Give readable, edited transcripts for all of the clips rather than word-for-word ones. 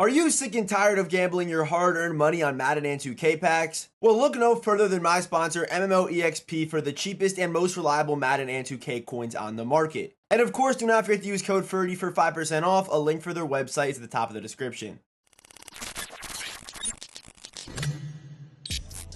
Are you sick and tired of gambling your hard-earned money on Madden and 2K packs? Well, look no further than my sponsor, MMOEXP, for the cheapest and most reliable Madden and 2K coins on the market. And of course, do not forget to use code Ferdy for 5% off. A link for their website is at the top of the description.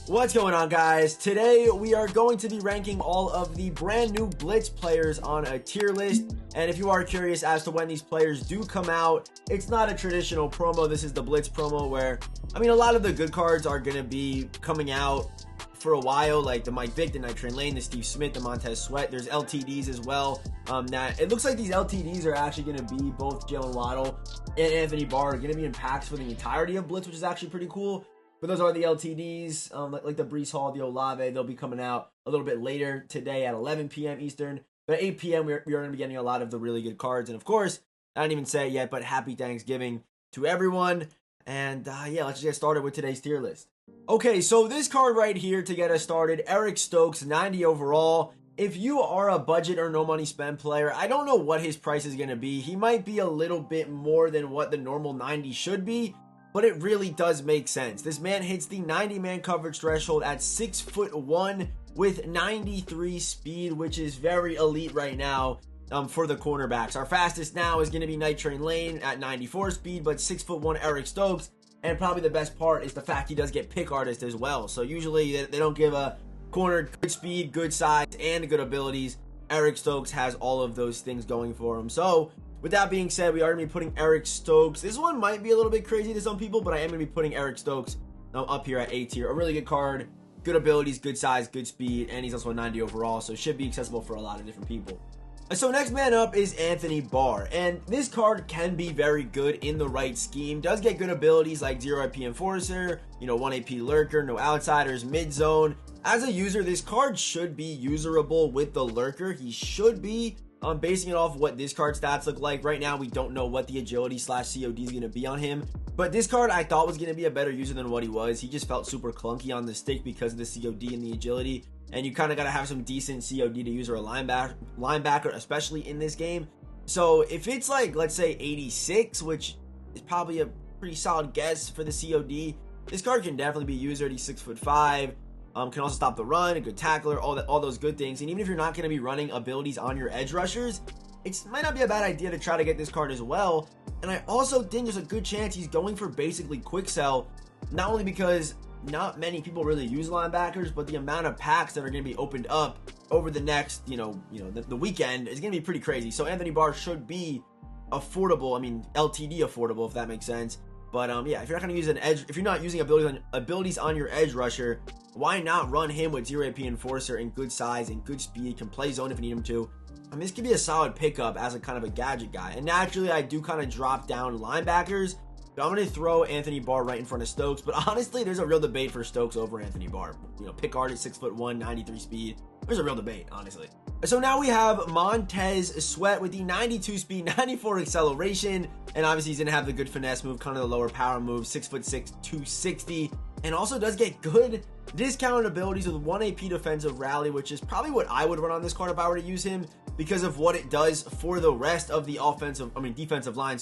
What's going on, guys? Today we are going to be ranking all of the brand new Blitz players on a tier list. And if you are curious as to when these players do come out, it's not a traditional promo. This is the Blitz promo where, a lot of the good cards are going to be coming out for a while, like the Vick, the Night Train Lane, the Steve Smith, the Montez Sweat. There's LTDs as well. That it looks like these LTDs are actually going to be both Jaylen Waddle and Anthony Barr are going to be in packs for the entirety of Blitz, which is actually pretty cool. But those are the LTDs, like the Brees Hall, the Olave. They'll be coming out a little bit later today at 11 p.m. Eastern. But at 8 p.m., we are going to be getting a lot of the really good cards. And of course, I didn't even say it yet, but happy Thanksgiving to everyone. And yeah, let's just get started with today's tier list. Okay, so this card right here to get us started, Eric Stokes, 90 overall. If you are a budget or no money spend player, I don't know what his price is going to be. He might be a little bit more than what the normal 90 should be, but it really does make sense. This man hits the 90-man coverage threshold at 6'1" with 93 speed, which is very elite right now for the cornerbacks. Our fastest now is going to be Night Train Lane at 94 speed, but 6'1" Eric Stokes. And probably the best part is the fact he does get pick artist as well. So usually they don't give a corner good speed, good size, and good abilities. Eric Stokes has all of those things going for him. So with that being said, we are going to be putting Eric Stokes. This one might be a little bit crazy to some people, but I am going to be putting Eric Stokes up here at A tier. A really good card, good abilities, good size, good speed, and he's also a 90 overall, so should be accessible for a lot of different people. So next man up is Anthony Barr, and this card can be very good in the right scheme. Does get good abilities like 0 AP Enforcer, 1 AP Lurker, no outsiders, mid zone. As a user, this card should be userable with the Lurker. He should be. Basing it off what this card stats look like. Right now, we don't know what the agility / COD is going to be on him. But this card I thought was going to be a better user than what he was. He just felt super clunky on the stick because of the COD and the agility. And you kind of got to have some decent COD to use or a linebacker, especially in this game. So if it's like, let's say 86, which is probably a pretty solid guess for the COD, this card can definitely be user. He's 6'5". Can also stop the run, a good tackler, all those good things. And even if you're not going to be running abilities on your edge rushers, it might not be a bad idea to try to get this card as well. And I also think there's a good chance he's going for basically quick sell, not only because not many people really use linebackers, but the amount of packs that are going to be opened up over the next, the weekend is going to be pretty crazy. So Anthony Barr should be affordable. LTD affordable, if that makes sense. But yeah, if you're not going to use an edge, if you're not using abilities on your edge rusher, why not run him with 0 AP Enforcer and good size and good speed, can play zone if you need him to. This could be a solid pickup as a kind of a gadget guy. And naturally, I do kind of drop down linebackers. But I'm going to throw Anthony Barr right in front of Stokes. But honestly, there's a real debate for Stokes over Anthony Barr. Pick artist, 6'1", 93 speed. There's a real debate, honestly. So now we have Montez Sweat with the 92 speed, 94 acceleration. And obviously, he's going to have the good finesse move, kind of the lower power move, 6'6", 260. And also does get good discounted abilities with 1 AP defensive rally, which is probably what I would run on this card if I were to use him, because of what it does for the rest of the defensive line,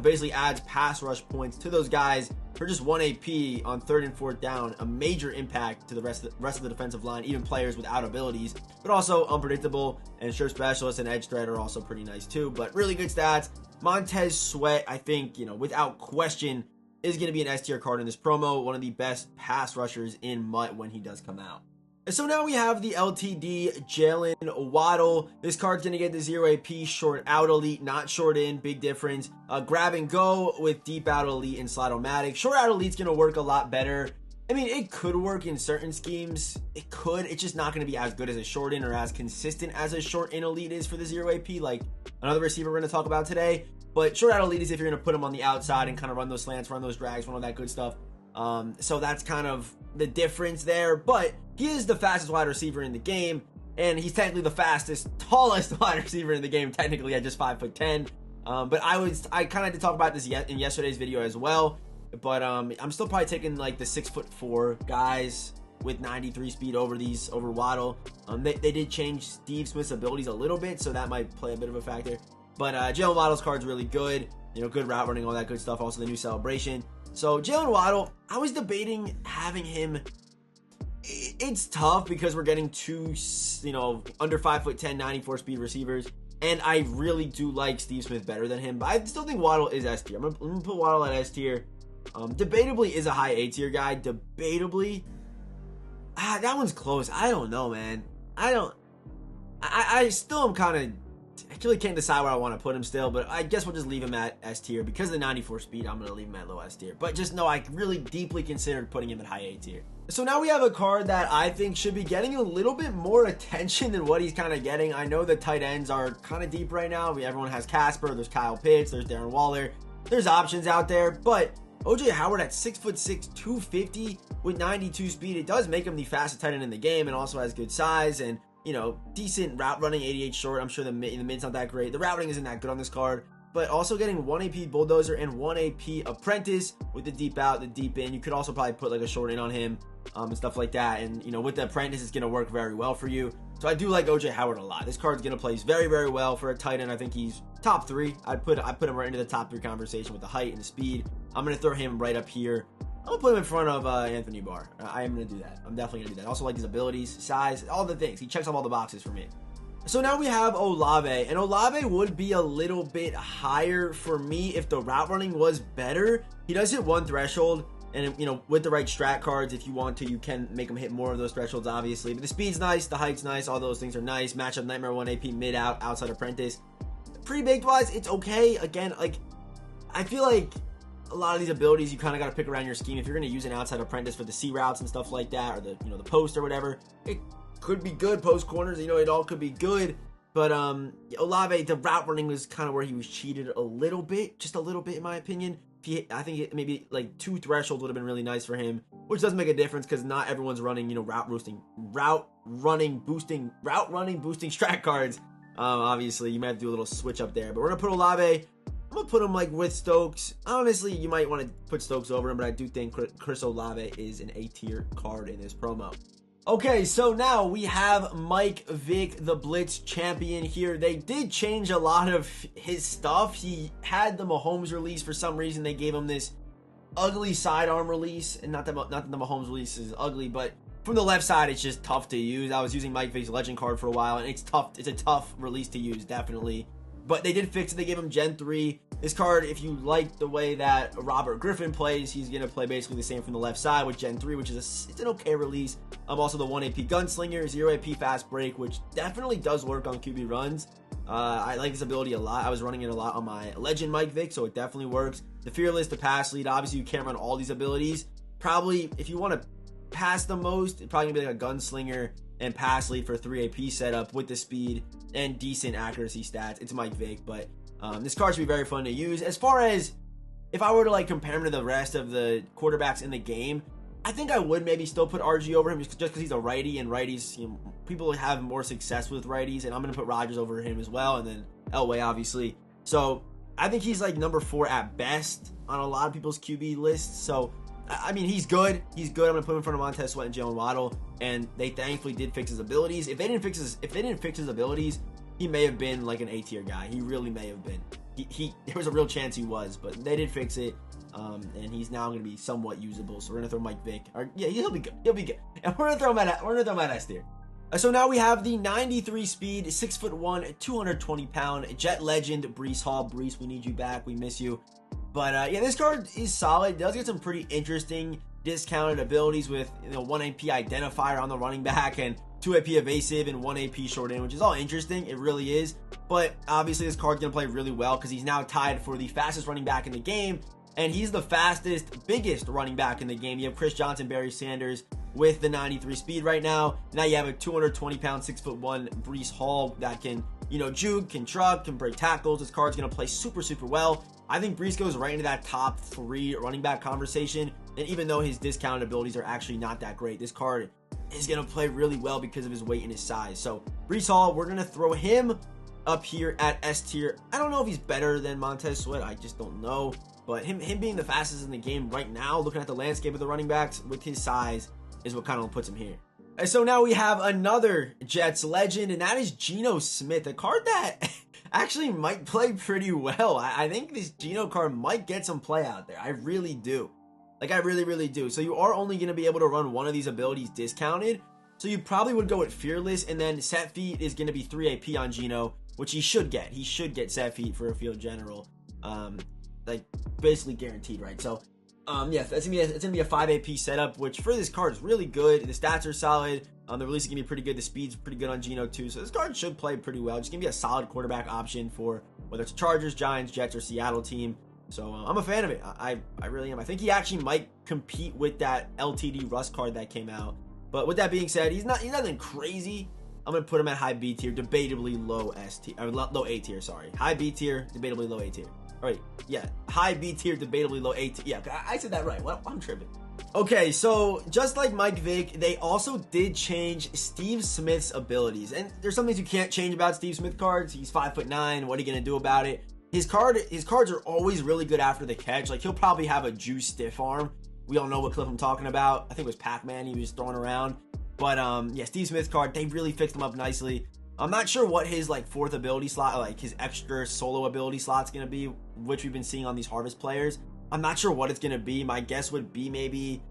basically adds pass rush points to those guys for just 1 AP on 3rd and 4th down, a major impact to the rest of the defensive line, even players without abilities, but also unpredictable. And sure, specialists and edge threat are also pretty nice too, but really good stats. Montez Sweat, I think, without question, is going to be an S tier card in this promo, one of the best pass rushers in MUT when he does come out. So now we have the LTD Jaylen Waddle. This card's going to get the 0 AP short out elite, not short in, big difference. Grab and go with deep out elite and slide-o-matic. Short out elite's going to work a lot better. It could work in certain schemes. It could. It's just not going to be as good as a short in or as consistent as a short in elite is for the 0 AP, like another receiver we're going to talk about today. But short out elite is if you're going to put him on the outside and kind of run those slants, run those drags, run all that good stuff. So that's kind of the difference there. But he is the fastest wide receiver in the game, and he's technically the fastest, tallest wide receiver in the game, technically at just 5'10". But I kind of did talk about this in yesterday's video as well. But I'm still probably taking like the 6'4" guys with 93 speed over Waddle. They did change Steve Smith's abilities a little bit, so that might play a bit of a factor. But Jaylen Waddle's card's really good. You know, good route running, all that good stuff. Also the new celebration. So Jaylen Waddle, I was debating having him. It's tough because we're getting two, you know, under 5'10", 94 speed receivers. And I really do like Steve Smith better than him. But I still think Waddle is S tier. I'm going to put Waddle at S tier. Debatably is a high A tier guy. Debatably. That one's close. I don't know, man. I still am kind of. I really can't decide where I want to put him still, but I guess we'll just leave him at S tier. Because of the 94 speed, I'm going to leave him at low S tier. But just know I really deeply considered putting him at high A tier. So now we have a card that I think should be getting a little bit more attention than what he's kind of getting. I know the tight ends are kind of deep right now. Everyone has Casper, there's Kyle Pitts, there's Darren Waller. There's options out there, but OJ Howard at 6'6", 250 with 92 speed, it does make him the fastest tight end in the game, and also has good size and, you know, decent route running, 88 short. I'm sure the mid's not that great. The route running isn't that good on this card, but also getting 1 AP Bulldozer and 1 AP Apprentice with the deep out, the deep in. You could also probably put like a short in on him and stuff like that. And, you know, with the Apprentice, it's going to work very well for you. So I do like OJ Howard a lot. This card's going to play very, very well for a tight end. I think he's top 3. I put him right into the top 3 conversation with the height and the speed. I'm going to throw him right up here. I'm going to put him in front of Anthony Barr. I am going to do that. I'm definitely going to do that. Also like his abilities, size, all the things. He checks off all the boxes for me. So now we have Olave, and Olave would be a little bit higher for me if the route running was better. He does hit 1 threshold, and, you know, with the right strat cards, if you want to, you can make him hit more of those thresholds, obviously. But the speed's nice, the height's nice, all those things are nice. Matchup Nightmare 1 AP mid out, outside Apprentice. Pre-baked wise, it's okay. Again, like, I feel like a lot of these abilities you kind of got to pick around your scheme. If you're going to use an outside Apprentice for the C routes and stuff like that, or the, you know, the post or whatever, it could be good. Post corners, you know, it all could be good. But Olave, the route running was kind of where he was cheated a little bit, just a little bit in my opinion. I think maybe like 2 thresholds would have been really nice for him, which does make a difference because not everyone's running, you know, route running boosting strat cards. Obviously, you might have to do a little switch up there. But we're gonna put Olave. I'm gonna put him like with Stokes. Honestly, you might want to put Stokes over him, but I do think Chris Olave is an A tier card in this promo. Okay, so now we have Mike Vick, the Blitz champion here. They did change a lot of his stuff. He had the Mahomes release. For some reason, they gave him this ugly sidearm release. And not that the Mahomes release is ugly, but from the left side, it's just tough to use. I was using Mike Vick's legend card for a while, and it's tough. It's a tough release to use, definitely. But they did fix it. They gave him Gen 3. This card, if you like the way that Robert Griffin plays, he's going to play basically the same from the left side with Gen 3, which is it's an okay release. Also the 1 AP Gunslinger, 0 AP Fast Break, which definitely does work on QB runs. I like this ability a lot. I was running it a lot on my Legend Mike Vick, so it definitely works. The Fearless, the Pass Lead, obviously you can't run all these abilities. Probably, if you want to pass the most, it's probably going to be like a Gunslinger and Pass Lead for 3 AP setup with the speed and decent accuracy stats. It's Mike Vick, but this card should be very fun to use. As far as if I were to like compare him to the rest of the quarterbacks in the game, I think I would maybe still put RG over him just because he's a righty, and righties, you know, people have more success with righties, and I'm going to put Rodgers over him as well, and then Elway, obviously. So I think he's like number 4 at best on a lot of people's QB lists. So, I mean, he's good. He's good. I'm going to put him in front of Montez Sweat and Jaylen Waddle, and they thankfully did fix his abilities. If they didn't fix his abilities, he may have been like an A tier guy. He really may have been. There was a real chance he was, but they did fix it. And he's now going to be somewhat usable. So we're going to throw Mike Vick. Yeah, he'll be good. He'll be good. And we're going to throw him at S tier. So now we have the 93 speed, 6'1", 220 pound Jet Legend Brees Hall. Brees, we need you back. We miss you. But yeah, this card is solid. It does get some pretty interesting discounted abilities with, you know, 1 AP identifier on the running back and 2 AP evasive and 1 AP short in, which is all interesting. It really is. But obviously this card's going to play really well because he's now tied for the fastest running back in the game. And he's the fastest, biggest running back in the game. You have Chris Johnson, Barry Sanders with the 93 speed right now. Now you have a 220 pound, 6'1" Brees Hall that can, you know, juke, can truck, can break tackles. This card's going to play super, super well. I think Brees goes right into that top 3 running back conversation. And even though his discounted abilities are actually not that great, this card is going to play really well because of his weight and his size. So Brees Hall, we're going to throw him up here at S tier. I don't know if he's better than Montez Sweat. I just don't know. But him being the fastest in the game right now, looking at the landscape of the running backs with his size, is what kind of puts him here. And so now we have another Jets legend, and that is Geno Smith, a card that actually might play pretty well. I think this Geno card might get some play out there. I really do. Like, I really, really do. So you are only going to be able to run one of these abilities discounted. So you probably would go with Fearless, and then Set Feet is going to be 3 AP on Geno, which he should get. He should get Set Feet for a field general. Like, basically guaranteed, right? So, yeah, it's gonna be a 5 AP setup, which for this card is really good. The stats are solid. The release is gonna be pretty good. The speed's pretty good on Geno too. So this card should play pretty well. Just gonna be a solid quarterback option for whether it's Chargers, Giants, Jets, or Seattle team. So I'm a fan of it. I really am. I think he actually might compete with that LTD Russ card that came out. But with that being said, he's nothing crazy. I'm gonna put him at high B tier, debatably low S tier, or low A tier. Sorry, high B tier, debatably low A tier. All right, yeah, high B tier, debatably low A tier. Yeah, I said that right. Well, I'm tripping. Okay, so just like Mike Vick, they also did change Steve Smith's abilities, and there's some things you can't change about Steve Smith cards. He's 5'9". What are you gonna do about it? His cards are always really good after the catch. Like, he'll probably have a juice stiff arm. We all know what clip I'm talking about. I think it was Pac-Man he was throwing around. But yeah, Steve Smith's card, they really fixed him up nicely. I'm not sure what his like fourth ability slot, like his extra solo ability slot's gonna be, which we've been seeing on these Harvest players. I'm not sure what it's gonna be. My guess would be maybe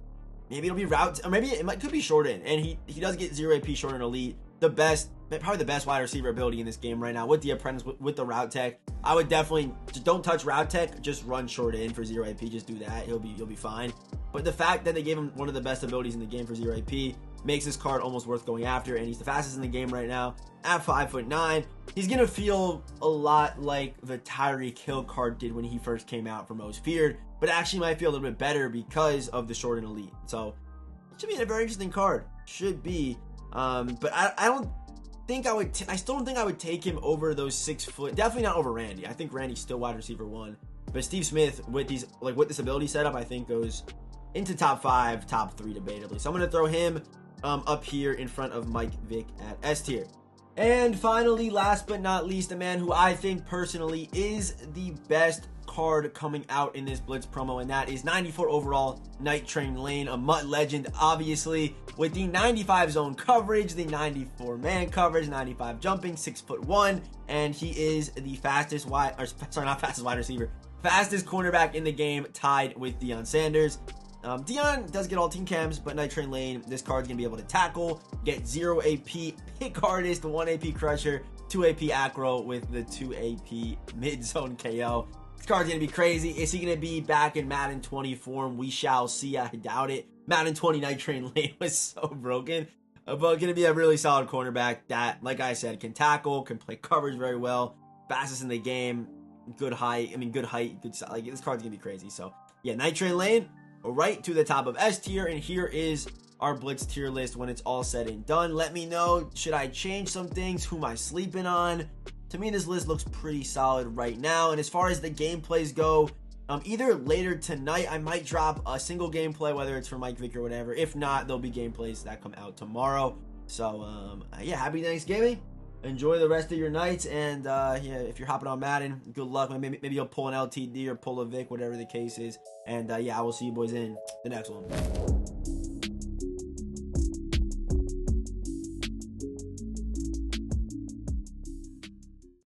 it'll be route, or maybe it could be short in. And he does get 0 AP short in elite. Probably the best wide receiver ability in this game right now with the apprentice, with the route tech. I would definitely just don't touch route tech, just run short in for 0 AP. Just do that. He'll be fine. But the fact that they gave him one of the best abilities in the game for 0 AP makes this card almost worth going after, and he's the fastest in the game right now at 5'9". He's gonna feel a lot like the Tyreek Hill card did when he first came out for Most Feared, but actually might feel a little bit better because of the short and elite. So it should be a very interesting card. Should be. But I don't think I would. I still don't think I would take him over those 6 foot. Definitely not over Randy. I think Randy's still wide receiver 1. But Steve Smith with this ability setup, I think goes into top 5, top 3 debatably. So I'm gonna throw him up here in front of Mike Vick at S tier. And finally, last but not least, a man who I think personally is the best card coming out in this Blitz promo, and that is 94 overall Night Train Lane, a MUT legend, obviously, with the 95 zone coverage, the 94 man coverage, 95 jumping, 6'1", and he is the fastest wide receiver, fastest cornerback in the game, tied with Deion Sanders. Deion does get all team cams, but Night Train Lane, this card's gonna be able to tackle, get 0 AP pick artist, 1 AP crusher, 2 AP acro with the 2 AP mid zone KO. This card's gonna be crazy. Is he gonna be back in Madden 20 form? We shall see. I doubt it. Madden 20 Night Train Lane was so broken, but gonna be a really solid cornerback that, like I said, can tackle, can play coverage very well, fastest in the game, good height. Like, this card's gonna be crazy. So yeah, Night Train Lane, right to the top of S tier, and here is our Blitz tier list when it's all said and done. Let me know, should I change some things? Who am I sleeping on? To me, this list looks pretty solid right now. And as far as the gameplays go, either later tonight, I might drop a single gameplay, whether it's for Mike Vick or whatever. If not, there'll be gameplays that come out tomorrow. So, yeah, happy Thanksgiving. Enjoy the rest of your nights. And, yeah, if you're hopping on Madden, good luck. Maybe you'll pull an LTD or pull a Vick, whatever the case is. And, yeah, I will see you boys in the next one.